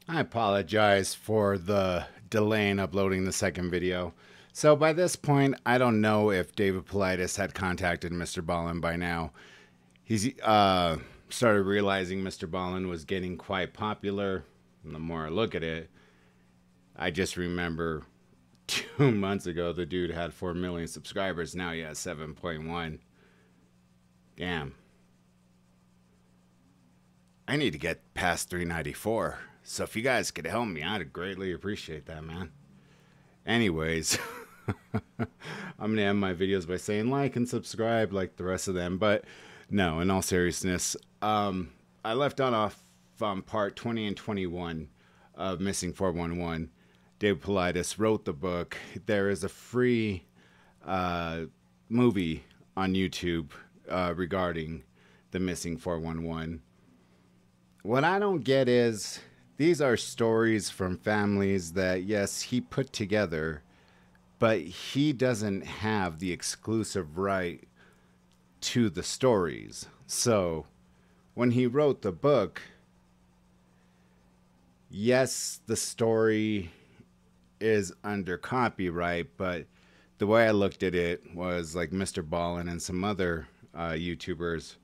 I apologize for the delay in uploading the second video. So by this point, I don't know if David Paulides had contacted Mrballen by now. He's started realizing Mrballen was getting quite popular. And the more I look at it, I just remember 2 months ago the dude had 4 million subscribers. Now he has 7.1. Damn. I need to get past 394. So if you guys could help me, I'd greatly appreciate that, man. Anyways, I'm going to end my videos by saying like and subscribe like the rest of them. But no, in all seriousness, I left on off part 20 and 21 of Missing 411. David Paulides wrote the book. There is a free movie on YouTube regarding the Missing 411. What I don't get is these are stories from families that, yes, he put together, but he doesn't have the exclusive right to the stories. So when he wrote the book, yes, the story is under copyright, but the way I looked at it was like Mrballen and some other YouTubers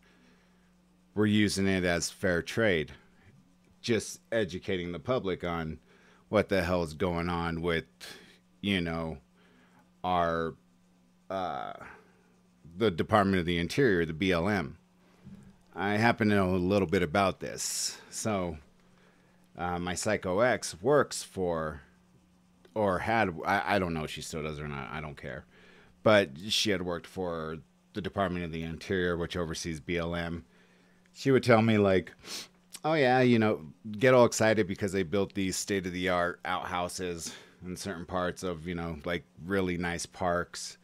were using it as fair trade, just educating the public on what the hell's going on with, you know, our the Department of the Interior, the BLM. I happen to know a little bit about this. So my Psycho X works for, or had, I don't know if she still does or not, I don't care. But she had worked for the Department of the Interior, which oversees BLM. She would tell me, like, oh, yeah, you know, get all excited because they built these state of the art outhouses in certain parts of, you know, like really nice parks.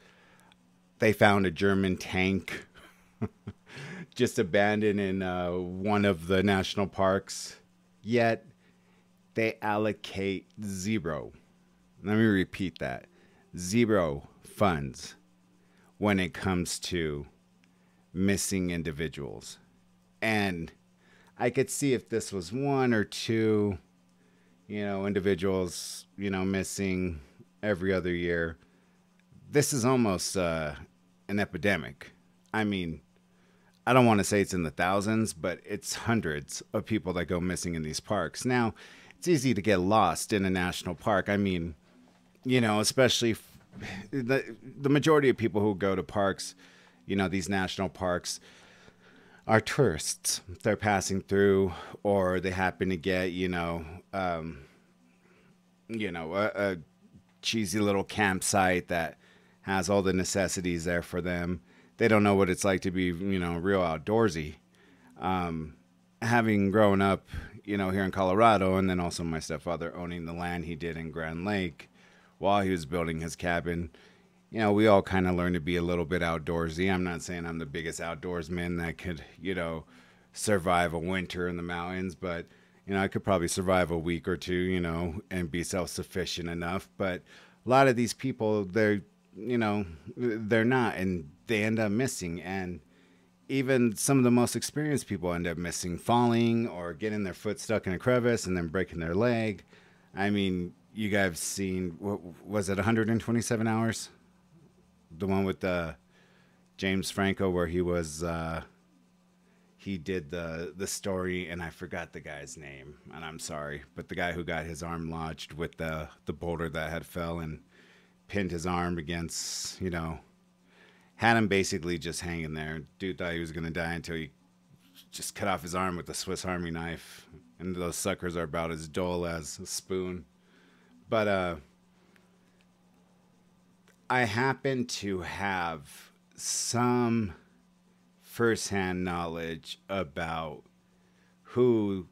They found a German tank just abandoned in one of the national parks. Yet they allocate zero. Let me repeat that: zero funds when it comes to missing individuals. And I could see if this was one or two, you know, individuals, you know, missing every other year. This is almost an epidemic. I mean, I don't want to say it's in the thousands, but it's hundreds of people that go missing in these parks. Now, it's easy to get lost in a national park. I mean, you know, especially the majority of people who go to parks, you know, these national parks, are tourists. They're passing through, or they happen to get, a cheesy little campsite that has all the necessities there for them. They don't know what it's like to be, you know, real outdoorsy. Having grown up, you know, here in Colorado, and then also my stepfather owning the land he did in Grand Lake while he was building his cabin, you know, we all kind of learned to be a little bit outdoorsy. I'm not saying I'm the biggest outdoorsman that could, you know, survive a winter in the mountains, but, you know, I could probably survive a week or two, you know, and be self sufficient enough. But a lot of these people, you know, they're not, and they end up missing. And even some of the most experienced people end up missing, falling or getting their foot stuck in a crevice and then breaking their leg. I mean, you guys seen, what was it, 127 hours? The one with James Franco, where he did the story, and I forgot the guy's name, and I'm sorry, but the guy who got his arm lodged with the boulder that had fell and pinned his arm against, you know, had him basically just hanging there. Dude thought he was gonna die until he just cut off his arm with a Swiss Army knife, and those suckers are about as dull as a spoon. But I happen to have some firsthand knowledge about who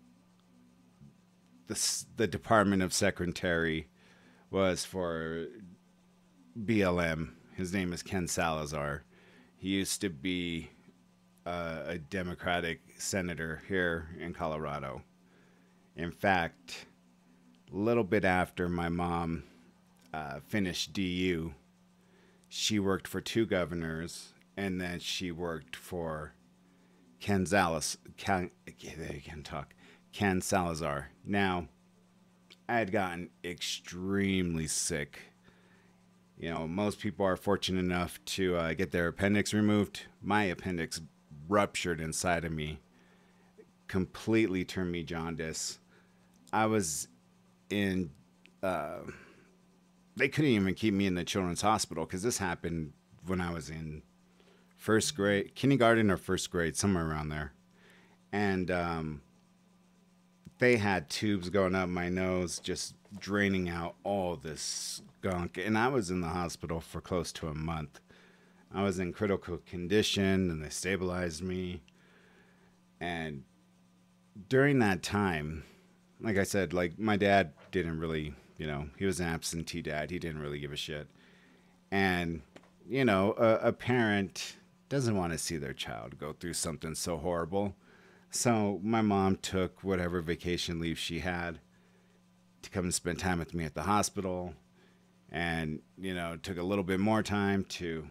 the Department of Secretary was for BLM. His name is Ken Salazar. He used to be a Democratic senator here in Colorado. In fact, a little bit after my mom finished DU, she worked for two governors, and then she worked for Ken Salazar. Ken Salazar. Now, I had gotten extremely sick. You know, most people are fortunate enough to get their appendix removed. My appendix ruptured inside of me, completely turned me jaundice. I was in, they couldn't even keep me in the children's hospital because this happened when I was in first grade, kindergarten or first grade, somewhere around there. And they had tubes going up my nose, just draining out all this gunk. And I was in the hospital for close to a month. I was in critical condition and they stabilized me. And during that time, like I said, like my dad didn't really, you know, he was an absentee dad. He didn't really give a shit. And, you know, a parent doesn't want to see their child go through something so horrible. So my mom took whatever vacation leave she had to come and spend time with me at the hospital, and, you know, took a little bit more time to,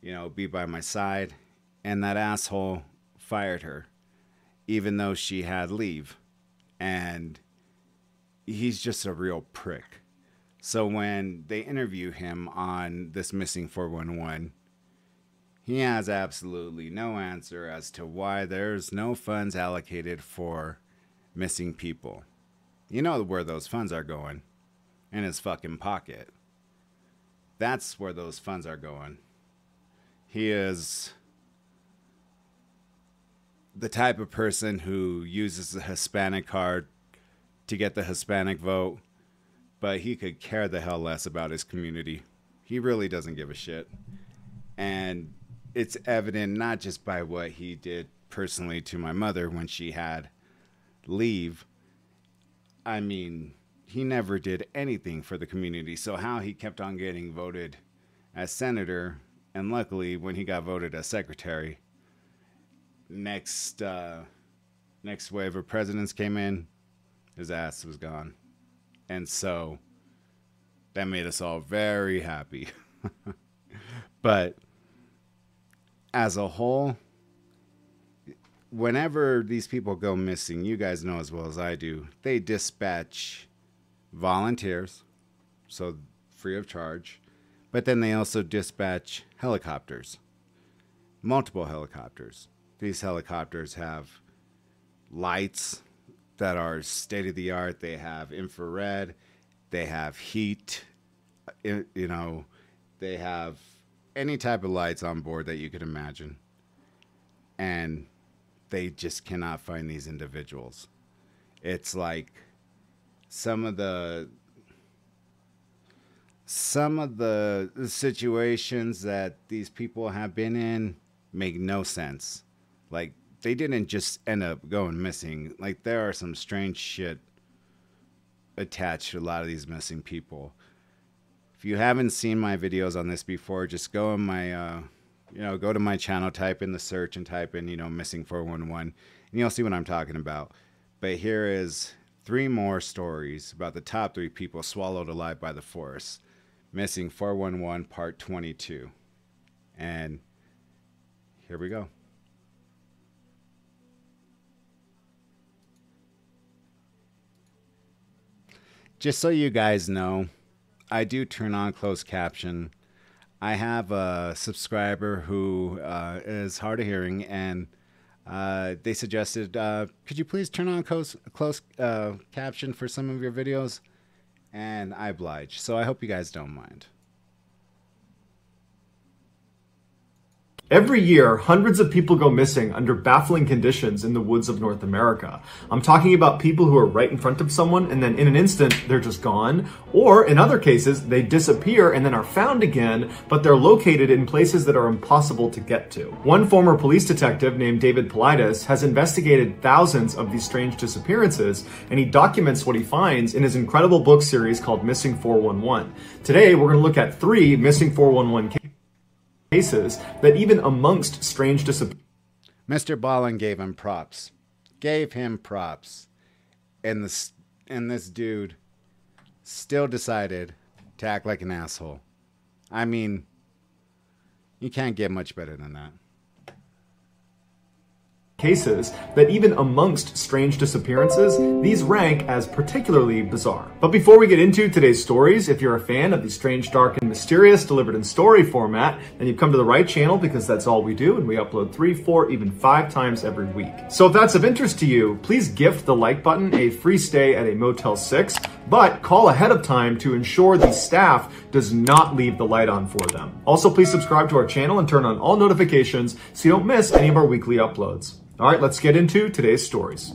you know, be by my side. And that asshole fired her, even though she had leave. And he's just a real prick. So when they interview him on this Missing 411, he has absolutely no answer as to why there's no funds allocated for missing people. You know where those funds are going. In his fucking pocket. That's where those funds are going. He is the type of person who uses the Hispanic card to get the Hispanic vote, but he could care the hell less about his community. He really doesn't give a shit. And it's evident not just by what he did personally to my mother when she had leave. I mean, he never did anything for the community. So how he kept on getting voted as senator, and luckily when he got voted as secretary, next wave of presidents came in, his ass was gone. And so that made us all very happy. But as a whole, whenever these people go missing, you guys know as well as I do, they dispatch volunteers, so free of charge, but then they also dispatch helicopters, multiple helicopters. These helicopters have lights that are state of the art. They have infrared, they have heat, you know, they have any type of lights on board that you could imagine. And they just cannot find these individuals. It's like some of the situations that these people have been in make no sense. Like, they didn't just end up going missing. Like, there are some strange shit attached to a lot of these missing people. If you haven't seen my videos on this before, just go in my, go to my channel, type in the search and type in, missing 411, and you'll see what I'm talking about. But here is 3 more stories about the top 3 people swallowed alive by the force. Missing 411 part 22. And here we go. Just so you guys know, I do turn on closed caption. I have a subscriber who is hard of hearing, and they suggested, could you please turn on closed caption for some of your videos? And I oblige. So I hope you guys don't mind. Every year, hundreds of people go missing under baffling conditions in the woods of North America. I'm talking about people who are right in front of someone and then in an instant, they're just gone. Or in other cases, they disappear and then are found again, but they're located in places that are impossible to get to. One former police detective named David Paulides has investigated thousands of these strange disappearances, and he documents what he finds in his incredible book series called Missing 411. Today, we're going to look at 3 Missing 411 cases that even amongst strange disappearances. Mrballen gave him props. And this dude still decided to act like an asshole. I mean, you can't get much better than that. cases that even amongst strange disappearances, these rank as particularly bizarre. But before we get into today's stories, if you're a fan of the strange, dark, and mysterious delivered in story format, then you've come to the right channel, because that's all we do, and we upload 3, 4, even 5 times every week. So if that's of interest to you, please gift the like button a free stay at a Motel 6, but call ahead of time to ensure the staff does not leave the light on for them. Also, please subscribe to our channel and turn on all notifications so you don't miss any of our weekly uploads. All right, let's get into today's stories.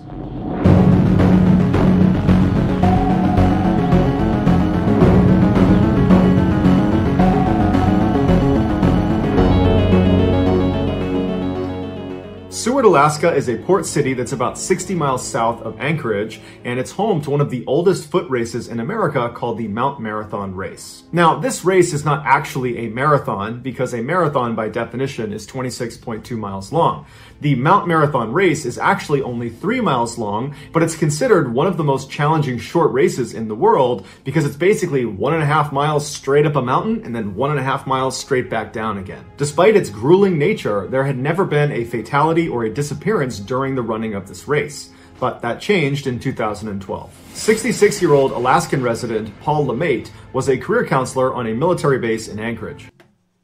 Seward, Alaska is a port city that's about 60 miles south of Anchorage, and it's home to one of the oldest foot races in America called the Mount Marathon Race. Now, this race is not actually a marathon, because a marathon by definition is 26.2 miles long. The Mount Marathon Race is actually only 3 miles long, but it's considered one of the most challenging short races in the world because it's basically 1.5 miles straight up a mountain and then 1.5 miles straight back down again. Despite its grueling nature, there had never been a fatality or a disappearance during the running of this race. But that changed in 2012. 66-year-old Alaskan resident Paul LeMaitre was a career counselor on a military base in Anchorage.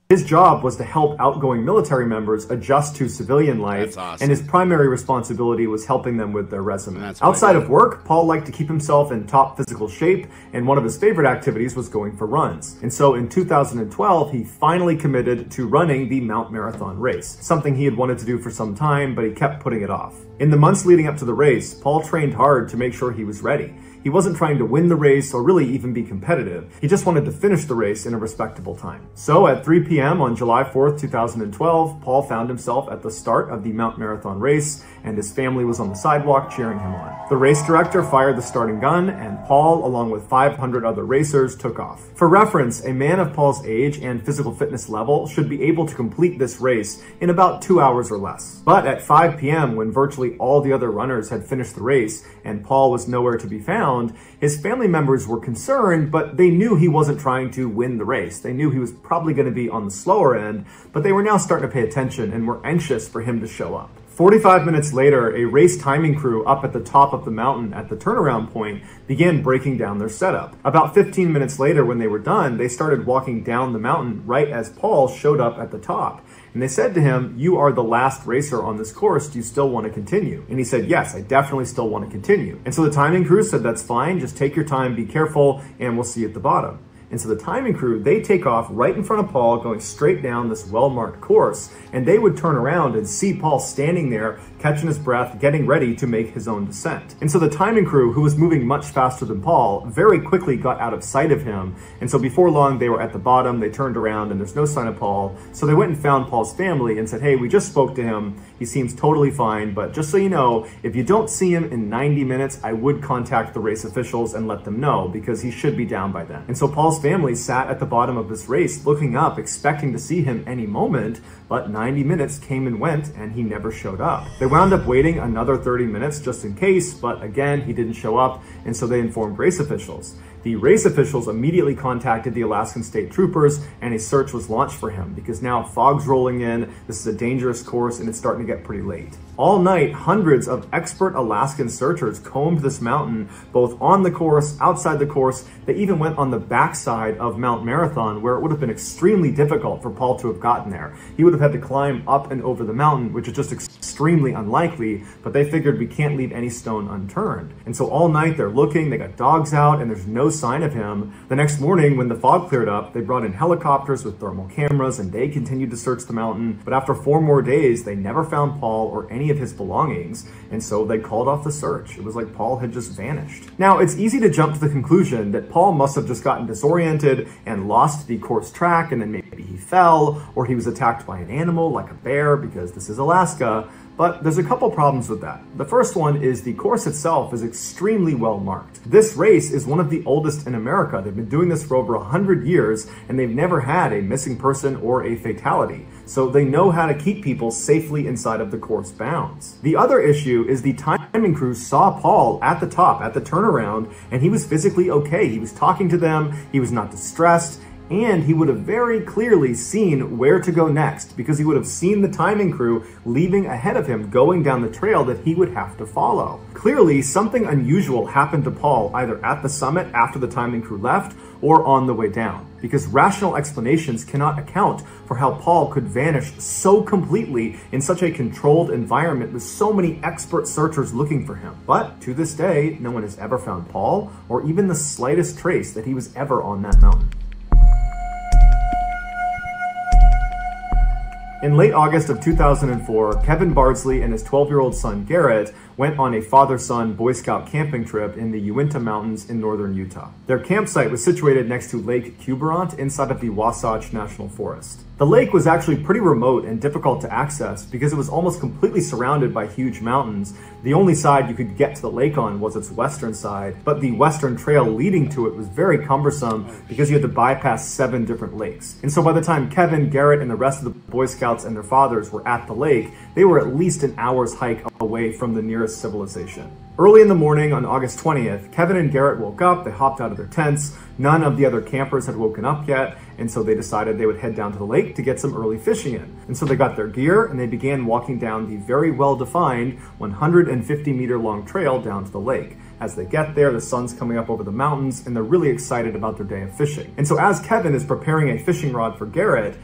His job was to help outgoing military members adjust to civilian life, and his primary responsibility was helping them with their resume. Outside of work, Paul liked to keep himself in top physical shape, and one of his favorite activities was going for runs. And so in 2012, he finally committed to running the Mount Marathon Race, something he had wanted to do for some time, but he kept putting it off. In the months leading up to the race, Paul trained hard to make sure he was ready. He wasn't trying to win the race or really even be competitive. He just wanted to finish the race in a respectable time. So at 3 p.m. on July 4th, 2012, Paul found himself at the start of the Mount Marathon Race, and his family was on the sidewalk cheering him on. The race director fired the starting gun, and Paul, along with 500 other racers, took off. For reference, a man of Paul's age and physical fitness level should be able to complete this race in about 2 hours or less. But at 5 p.m., when virtually all the other runners had finished the race and Paul was nowhere to be found, his family members were concerned, but they knew he wasn't trying to win the race. They knew he was probably going to be on the slower end, but they were now starting to pay attention and were anxious for him to show up. 45 minutes later, a race timing crew up at the top of the mountain at the turnaround point began breaking down their setup. About 15 minutes later, when they were done, they started walking down the mountain right as Paul showed up at the top. And they said to him, "You are the last racer on this course. Do you still want to continue?" And he said, "Yes, I definitely still want to continue." And so the timing crew said, "That's fine. Just take your time, be careful, and we'll see you at the bottom." And so the timing crew, they take off right in front of Paul, going straight down this well-marked course, and they would turn around and see Paul standing there, catching his breath, getting ready to make his own descent. And so the timing crew, who was moving much faster than Paul, very quickly got out of sight of him. And so before long, they were at the bottom, they turned around, and there's no sign of Paul. So they went and found Paul's family and said, "Hey, we just spoke to him. He seems totally fine, but just so you know, if you don't see him in 90 minutes, I would contact the race officials and let them know, because he should be down by then." And so Paul's family sat at the bottom of this race, looking up, expecting to see him any moment, but 90 minutes came and went, and he never showed up. They wound up waiting another 30 minutes just in case, but again, he didn't show up, and so they informed race officials. The race officials immediately contacted the Alaskan State Troopers, and a search was launched for him, because now fog's rolling in, this is a dangerous course, and it's starting to get pretty late. All night, hundreds of expert Alaskan searchers combed this mountain, both on the course, outside the course. They even went on the backside of Mount Marathon, where it would have been extremely difficult for Paul to have gotten there. He would have had to climb up and over the mountain, which is just extremely unlikely, but they figured we can't leave any stone unturned. And so all night they're looking, they got dogs out, and there's no sign of him. The next morning, when the fog cleared up, they brought in helicopters with thermal cameras, and they continued to search the mountain. But after 4 more days, they never found Paul or any of his belongings, and so they called off the search. It was like Paul had just vanished. Now, it's easy to jump to the conclusion that Paul must have just gotten disoriented and lost the course track, and then maybe he fell, or he was attacked by an animal like a bear, because this is Alaska. But there's a couple problems with that. The first one is the course itself is extremely well marked. This race is one of the oldest in America. They've been doing this for over 100 years, and they've never had a missing person or a fatality. So they know how to keep people safely inside of the course bounds. The other issue is the timing crew saw Paul at the top, at the turnaround, and he was physically okay. He was talking to them, he was not distressed, And he would have very clearly seen where to go next, because he would have seen the timing crew leaving ahead of him, going down the trail that he would have to follow. Clearly, something unusual happened to Paul either at the summit after the timing crew left or on the way down, because rational explanations cannot account for how Paul could vanish so completely in such a controlled environment with so many expert searchers looking for him. But to this day, no one has ever found Paul or even the slightest trace that he was ever on that mountain. In late August of 2004, Kevin Bardsley and his 12-year-old son Garrett went on a father-son Boy Scout camping trip in the Uinta Mountains in northern Utah. Their campsite was situated next to Lake Quiberon inside of the Wasatch National Forest. The lake was actually pretty remote and difficult to access because it was almost completely surrounded by huge mountains. The only side you could get to the lake on was its western side, but the western trail leading to it was very cumbersome because you had to bypass 7 different lakes. And so by the time Kevin, Garrett, and the rest of the Boy Scouts and their fathers were at the lake, they were at least an hour's hike away from the nearest civilization. Early in the morning on August 20th, Kevin and Garrett woke up, they hopped out of their tents. None of the other campers had woken up yet, and so they decided they would head down to the lake to get some early fishing in. And so they got their gear and they began walking down the very well-defined 150-meter long trail down to the lake. As they get there, the sun's coming up over the mountains and they're really excited about their day of fishing. And so as Kevin is preparing a fishing rod for Garrett,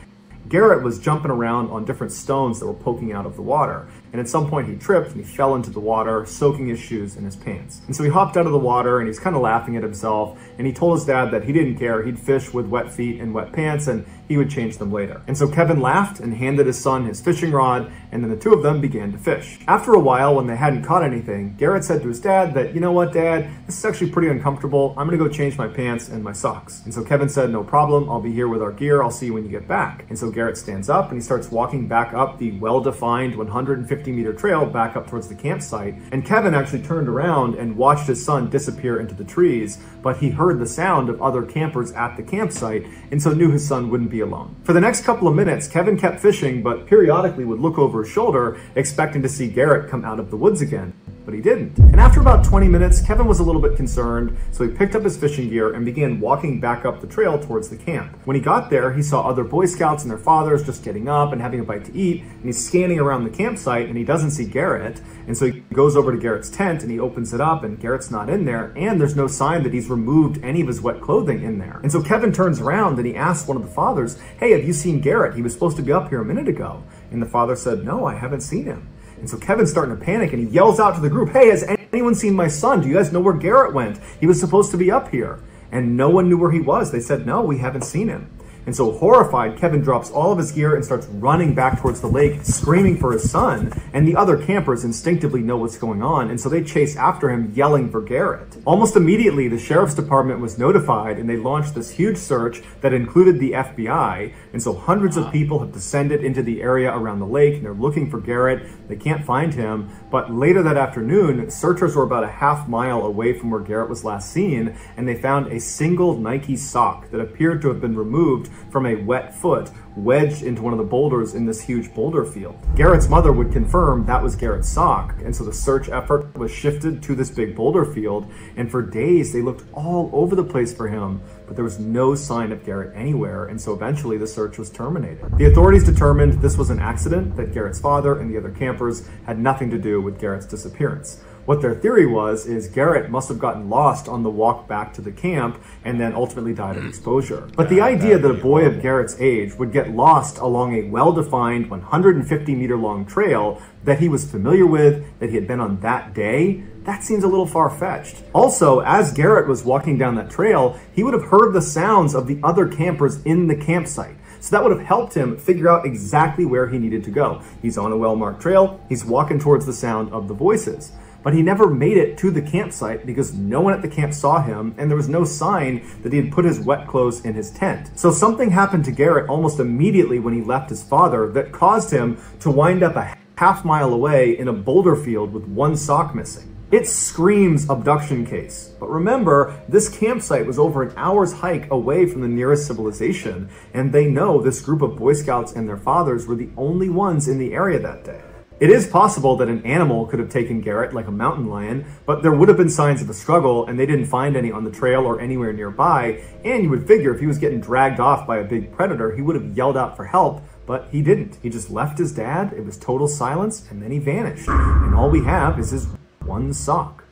Garrett was jumping around on different stones that were poking out of the water. And at some point he tripped and he fell into the water, soaking his shoes and his pants. And so he hopped out of the water and he's kind of laughing at himself. And he told his dad that he didn't care. He'd fish with wet feet and wet pants and he would change them later. And so Kevin laughed and handed his son his fishing rod, and then the two of them began to fish. After a while, when they hadn't caught anything, Garrett said to his dad that, "You know what, Dad, this is actually pretty uncomfortable. I'm gonna go change my pants and my socks." And so Kevin said, "No problem, I'll be here with our gear. I'll see you when you get back." And so Garrett stands up and he starts walking back up the well-defined 150-meter trail back up towards the campsite. And Kevin actually turned around and watched his son disappear into the trees, but he heard the sound of other campers at the campsite, and so knew his son wouldn't be alone. For the next couple of minutes, Kevin kept fishing, but periodically would look over his shoulder, expecting to see Garrett come out of the woods again. But he didn't. And after about 20 minutes, Kevin was a little bit concerned, so he picked up his fishing gear and began walking back up the trail towards the camp. When he got there, he saw other Boy Scouts and their fathers just getting up and having a bite to eat, and he's scanning around the campsite and he doesn't see Garrett. And so he goes over to Garrett's tent and he opens it up and Garrett's not in there, and there's no sign that he's removed any of his wet clothing in there. And so Kevin turns around and he asks one of the fathers, "Hey, have you seen Garrett? He was supposed to be up here a minute ago." And the father said, "No, I haven't seen him." And so Kevin's starting to panic and he yells out to the group, "Hey, has anyone seen my son? Do you guys know where Garrett went? He was supposed to be up here." And no one knew where he was. They said, "No, we haven't seen him." And so horrified, Kevin drops all of his gear and starts running back towards the lake, screaming for his son. And the other campers instinctively know what's going on, and so they chase after him, yelling for Garrett. Almost immediately, the sheriff's department was notified, and they launched this huge search that included the FBI. And so hundreds of people have descended into the area around the lake, and they're looking for Garrett. They can't find him, but later that afternoon, searchers were about a half-mile away from where Garrett was last seen, and they found a single Nike sock that appeared to have been removed from a wet foot wedged into one of the boulders in this huge boulder field. Garrett's mother would confirm that was Garrett's sock, and so the search effort was shifted to this big boulder field, and for days they looked all over the place for him, but there was no sign of Garrett anywhere, and so eventually the search was terminated. The authorities determined this was an accident, that Garrett's father and the other campers had nothing to do with Garrett's disappearance. What their theory was is Garrett must have gotten lost on the walk back to the camp and then ultimately died of exposure. But the idea that a boy of Garrett's age would get lost along a well-defined 150-meter long trail that he was familiar with, that he had been on that day, that seems a little far-fetched. Also, as Garrett was walking down that trail, he would have heard the sounds of the other campers in the campsite. So that would have helped him figure out exactly where he needed to go. He's on a well-marked trail, he's walking towards the sound of the voices. But he never made it to the campsite because no one at the camp saw him, and there was no sign that he had put his wet clothes in his tent. So something happened to Garrett almost immediately when he left his father that caused him to wind up a half-mile away in a boulder field with one sock missing. It screams abduction case. But remember, this campsite was over an hour's hike away from the nearest civilization, and they know this group of Boy Scouts and their fathers were the only ones in the area that day. It is possible that an animal could have taken Garrett, like a mountain lion, but there would have been signs of a struggle, and they didn't find any on the trail or anywhere nearby, and you would figure if he was getting dragged off by a big predator, he would have yelled out for help, but he didn't. He just left his dad, it was total silence, and then he vanished. And all we have is his one sock.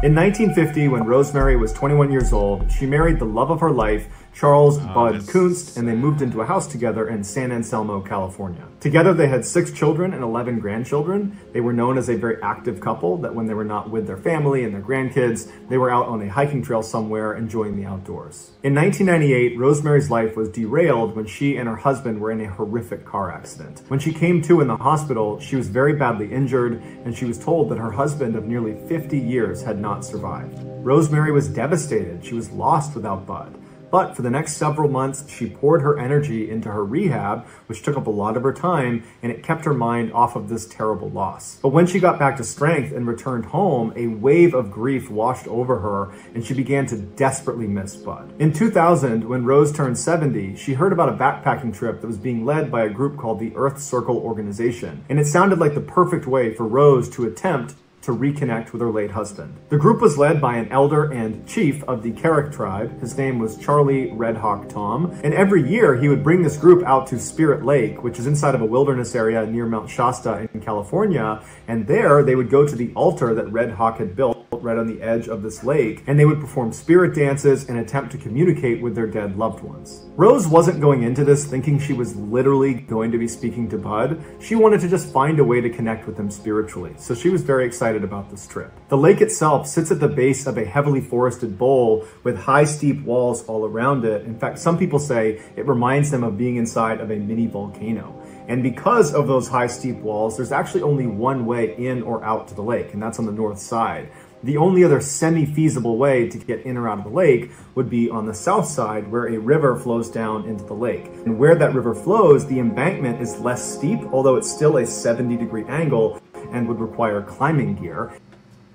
In 1950, when Rosemary was 21 years old, she married the love of her life, Charles Bud Kunst, and they moved into a house together in San Anselmo, California. Together, they had 6 children and 11 grandchildren. They were known as a very active couple, that when they were not with their family and their grandkids, they were out on a hiking trail somewhere enjoying the outdoors. In 1998, Rosemary's life was derailed when she and her husband were in a horrific car accident. When she came to in the hospital, she was very badly injured, and she was told that her husband of nearly 50 years had not survived. Rosemary was devastated. She was lost without Bud. But for the next several months, she poured her energy into her rehab, which took up a lot of her time, and it kept her mind off of this terrible loss. But when she got back to strength and returned home, a wave of grief washed over her, and she began to desperately miss Bud. In 2000, when Rose turned 70, she heard about a backpacking trip that was being led by a group called the Earth Circle Organization, and it sounded like the perfect way for Rose to attempt to reconnect with her late husband. The group was led by an elder and chief of the Carrick tribe. His name was Charlie Red Hawk Tom, and every year he would bring this group out to Spirit Lake, which is inside of a wilderness area near Mount Shasta in California, and there they would go to the altar that Red Hawk had built right on the edge of this lake, and they would perform spirit dances and attempt to communicate with their dead loved ones. Rose wasn't going into this thinking she was literally going to be speaking to Bud. She wanted to just find a way to connect with him spiritually, so she was very excited about this trip. The lake itself sits at the base of a heavily forested bowl with high steep walls all around it. In fact, some people say it reminds them of being inside of a mini volcano. And because of those high steep walls, there's actually only one way in or out to the lake, and that's on the north side. The only other semi-feasible way to get in or out of the lake would be on the south side, where a river flows down into the lake. And where that river flows, the embankment is less steep, although it's still a 70-degree angle and would require climbing gear.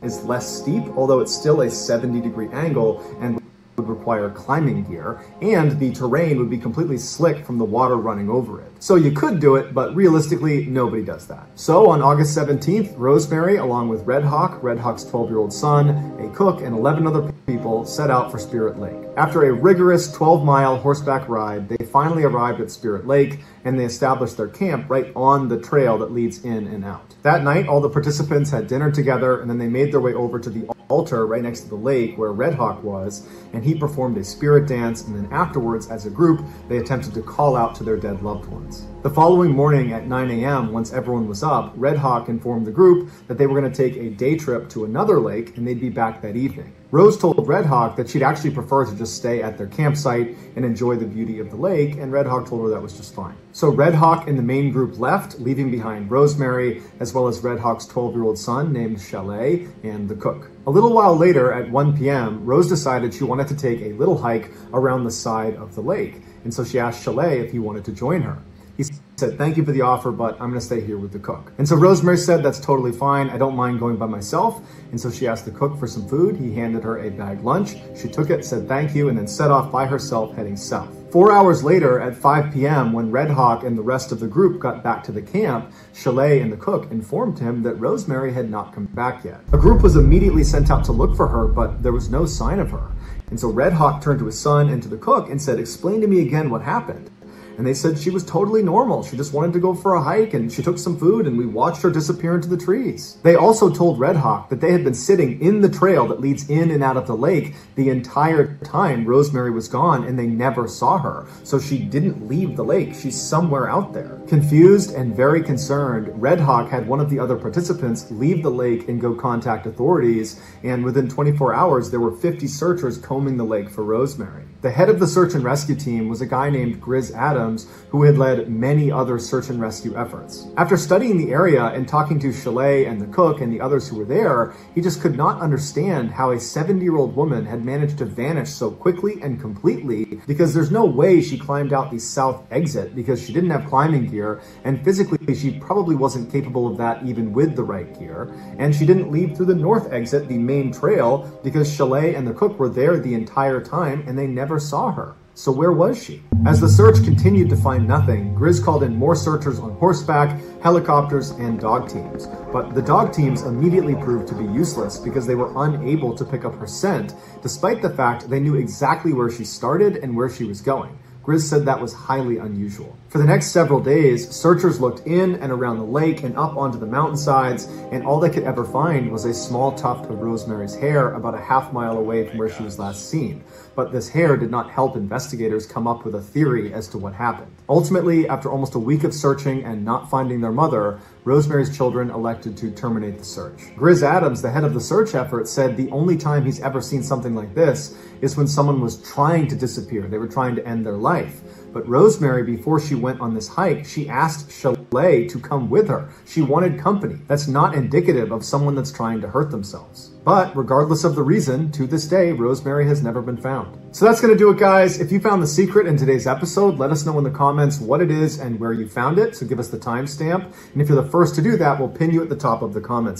Is less steep, although it's still a 70-degree angle and would require climbing gear, and the terrain would be completely slick from the water running over it. So you could do it, but realistically, nobody does that. So on August 17th, Rosemary, along with Red Hawk's 12-year-old son, a cook, and 11 other people set out for Spirit Lake. After a rigorous 12-mile horseback ride, they finally arrived at Spirit Lake, and they established their camp right on the trail that leads in and out. That night, all the participants had dinner together, and then they made their way over to the altar right next to the lake where Red Hawk was, and he performed a spirit dance, and then afterwards, as a group, they attempted to call out to their dead loved ones. The following morning at 9 a.m., once everyone was up, Red Hawk informed the group that they were going to take a day trip to another lake, and they'd be back that evening. Rose told Red Hawk that she'd actually prefer to just stay at their campsite and enjoy the beauty of the lake, and Red Hawk told her that was just fine. So Red Hawk and the main group left, leaving behind Rosemary, as well as Red Hawk's 12-year-old son named Chalet, and the cook. A little while later, at 1 p.m., Rose decided she wanted to take a little hike around the side of the lake, and so she asked Chalet if he wanted to join her. He said, "Thank you for the offer, but I'm going to stay here with the cook." And so Rosemary said, "That's totally fine. I don't mind going by myself." And so she asked the cook for some food. He handed her a bagged lunch. She took it, said thank you, and then set off by herself heading south. 4 hours later, at 5 p.m., when Red Hawk and the rest of the group got back to the camp, Chalet and the cook informed him that Rosemary had not come back yet. A group was immediately sent out to look for her, but there was no sign of her. And so Red Hawk turned to his son and to the cook and said, "Explain to me again what happened." And they said she was totally normal. She just wanted to go for a hike, and she took some food, and we watched her disappear into the trees. They also told Red Hawk that they had been sitting in the trail that leads in and out of the lake the entire time Rosemary was gone, and they never saw her. So she didn't leave the lake. She's somewhere out there. Confused and very concerned, Red Hawk had one of the other participants leave the lake and go contact authorities, and within 24 hours, there were 50 searchers combing the lake for Rosemary. The head of the search and rescue team was a guy named Grizz Adams, who had led many other search and rescue efforts. After studying the area and talking to Chalet and the cook and the others who were there, he just could not understand how a 70-year-old woman had managed to vanish so quickly and completely, because there's no way she climbed out the south exit because she didn't have climbing gear, and physically she probably wasn't capable of that even with the right gear, and she didn't leave through the north exit, the main trail, because Chalet and the cook were there the entire time and they never saw her. So where was she? As the search continued to find nothing, Grizz called in more searchers on horseback, helicopters, and dog teams. But the dog teams immediately proved to be useless because they were unable to pick up her scent, despite the fact they knew exactly where she started and where she was going. Grizz said that was highly unusual. For the next several days, searchers looked in and around the lake and up onto the mountainsides, and all they could ever find was a small tuft of Rosemary's hair about a half-mile away from where she was last seen. But this hair did not help investigators come up with a theory as to what happened. Ultimately, after almost a week of searching and not finding their mother, Rosemary's children elected to terminate the search. Grizz Adams, the head of the search effort, said the only time he's ever seen something like this is when someone was trying to disappear. They were trying to end their life. But Rosemary, before she went on this hike, she asked Chalet to come with her. She wanted company. That's not indicative of someone that's trying to hurt themselves. But regardless of the reason, to this day, Rosemary has never been found. So that's going to do it, guys. If you found the secret in today's episode, let us know in the comments what it is and where you found it. So give us the timestamp. And if you're the first to do that, we'll pin you at the top of the comments.